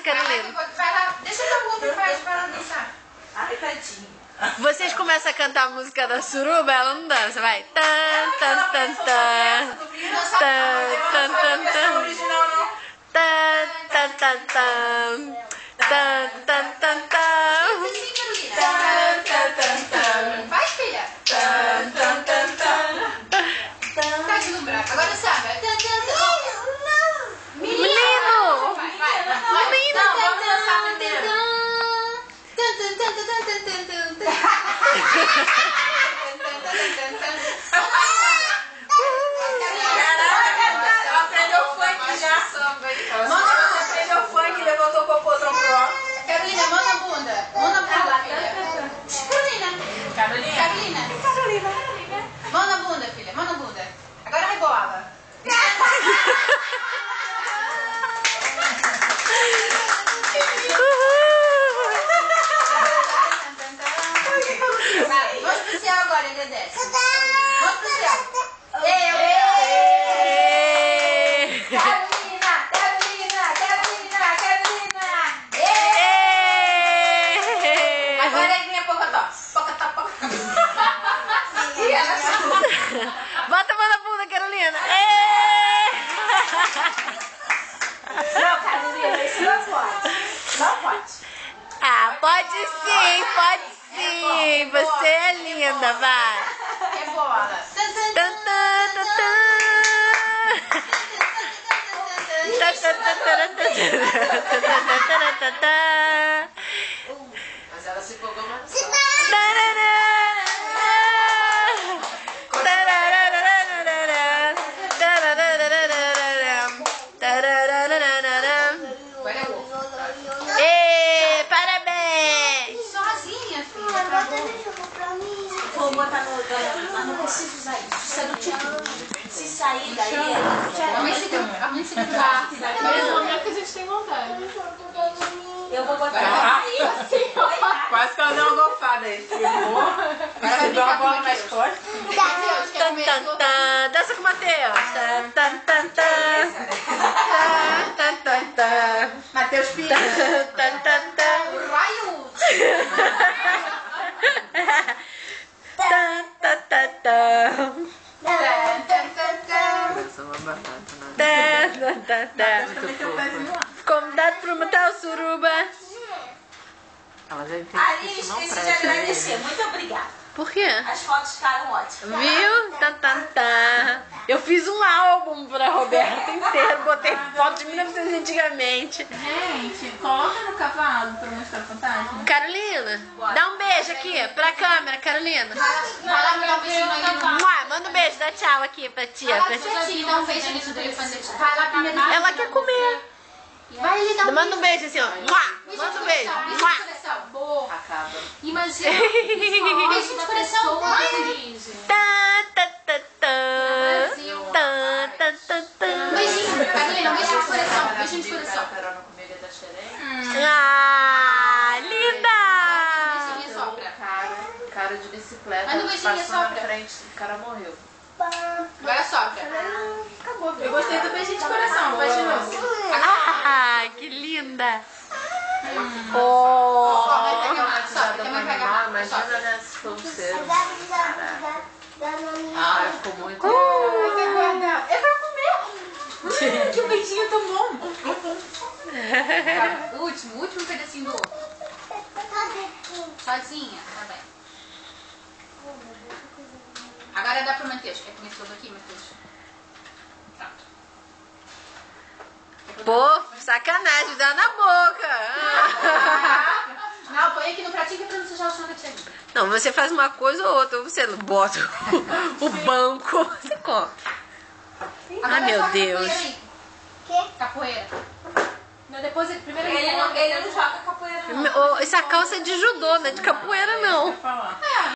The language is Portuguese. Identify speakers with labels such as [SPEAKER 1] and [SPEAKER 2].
[SPEAKER 1] Carolina.
[SPEAKER 2] Vai lá, deixa que o outro faz pra ela dançar.
[SPEAKER 3] Ai, tadinha.
[SPEAKER 1] Vocês começam a cantar a música da suruba, ela não dança, vai. Tan, tan, tan, tan. Tan, tan, tan, tan.
[SPEAKER 3] Original não.
[SPEAKER 1] Tan, tan, tan, tan. Tan, tan, tan, tan.
[SPEAKER 2] Sim, Carolina. Vai, filha. Tá deslumbrado. Agora sabe.
[SPEAKER 1] Menino!
[SPEAKER 2] Vai.
[SPEAKER 1] Menino!
[SPEAKER 3] Não, vamos dançar primeiro. Ela aprendeu funk já. Manda, aprendeu funk, levantou o popô, trompou.
[SPEAKER 2] Carolina, mão na bunda. Mão na bunda, filha. Carolina. Mão na bunda, filha. Mão na bunda. Agora rebola. Vamos pro céu agora, Dedé. Vamos pro céu. Agora é minha pocotó. Pocotó.
[SPEAKER 1] Bota a mão na bunda, Carolina.
[SPEAKER 3] Não, Carolina, isso não pode. Não pode.
[SPEAKER 1] Ah, pode sim. Você é linda, vai.
[SPEAKER 2] Rebola.
[SPEAKER 1] Tan, tan, tan, tan. Tan, tan, tan, tan, tan, tan, tan.
[SPEAKER 3] Mas ela se empolgou mais.
[SPEAKER 2] Agora é o
[SPEAKER 1] Ê, parabéns!
[SPEAKER 2] sozinha, filha.
[SPEAKER 3] Vou botar no preciso usar isso. Isso é do tipo. Se sair daí,
[SPEAKER 2] A mãe se preocupa.
[SPEAKER 4] Mas no momento que a gente tem vontade.
[SPEAKER 3] eu vou botar.
[SPEAKER 5] Quase que ela deu uma golfada aí. Filmou. Você deu uma bola nas costas.
[SPEAKER 1] Tan, tan, tan. Dança com o Matheus. Tan, tan, tan, tan. Tan, tan, tan, tan.
[SPEAKER 5] Matheus Pinto.
[SPEAKER 1] Tan, tan, tan.
[SPEAKER 2] Raio.
[SPEAKER 1] Tan, tan, tan, tan. Tan, tan, tan, tan. Convidado para matar o suruba.
[SPEAKER 5] Ela já entende que
[SPEAKER 3] Alice,
[SPEAKER 5] isso não
[SPEAKER 3] esqueci de
[SPEAKER 5] presta.
[SPEAKER 3] agradecer. Muito obrigada.
[SPEAKER 1] Por quê?
[SPEAKER 3] As fotos ficaram ótimas.
[SPEAKER 1] Viu? Tan, tan, tan. Eu fiz um álbum pra Roberta inteiro. Botei foto de 1900 antigamente.
[SPEAKER 4] Gente, coloca no cavalo pra mostrar a fantasma.
[SPEAKER 1] Carolina, dá um beijo aqui pra câmera, Carolina.
[SPEAKER 2] Vai lá, mandar um beijinho aí.
[SPEAKER 1] Mua, manda um beijo, dá tchau aqui pra tia.
[SPEAKER 2] Vai lá, pra tia, dá um beijo ali no telefone. Vai lá primeiro.
[SPEAKER 1] Ela quer comer.
[SPEAKER 2] Vai ali dar um
[SPEAKER 1] Manda um beijo assim, ó. Mua, manda um beijo. Mua.
[SPEAKER 2] Boa.
[SPEAKER 5] Acaba.
[SPEAKER 4] Imagina
[SPEAKER 2] Beijo de coração.
[SPEAKER 1] Tá, tá, tá, tá. Tá, tá, tá, tá.
[SPEAKER 2] Beijinho, Carolina, um beijinho de coração. Beijinho de coração.
[SPEAKER 5] Carona comida da xereca.
[SPEAKER 1] Ah, linda.
[SPEAKER 2] Beijinho e sopra.
[SPEAKER 5] Cara de bicicleta.
[SPEAKER 2] Mas no beijinho
[SPEAKER 5] passou na
[SPEAKER 2] sopra.
[SPEAKER 5] frente, o cara morreu.
[SPEAKER 2] Agora sopra.
[SPEAKER 4] Eu gostei do beijinho de coração, faz de novo.
[SPEAKER 1] Ah, que linda. Oh.
[SPEAKER 5] Traumatizada pra animar, imagina, né, se for um ser. Caraca. Ah, ficou muito.
[SPEAKER 2] Eu vou comer.
[SPEAKER 4] Que um beijinho tão bom.
[SPEAKER 2] Último pedacinho do ovo. Sozinha, tá bem. Agora dá pro Matheus. Quer comer tudo aqui, Matheus? Pronto.
[SPEAKER 1] Pô, sacanagem, dá na boca.
[SPEAKER 2] Não, põe aqui no pratinho que é pra não sujar o chão da tia Lívia.
[SPEAKER 1] Não, você faz uma coisa ou outra, ou você bota o banco, você come.
[SPEAKER 2] Agora
[SPEAKER 1] meu
[SPEAKER 2] joga
[SPEAKER 1] Deus.
[SPEAKER 2] capoeira aí. Capoeira. Não, depois, primeiro
[SPEAKER 3] Ele não joga capoeira, não.
[SPEAKER 1] Essa calça é de judô, não é de capoeira, não.
[SPEAKER 4] Falar.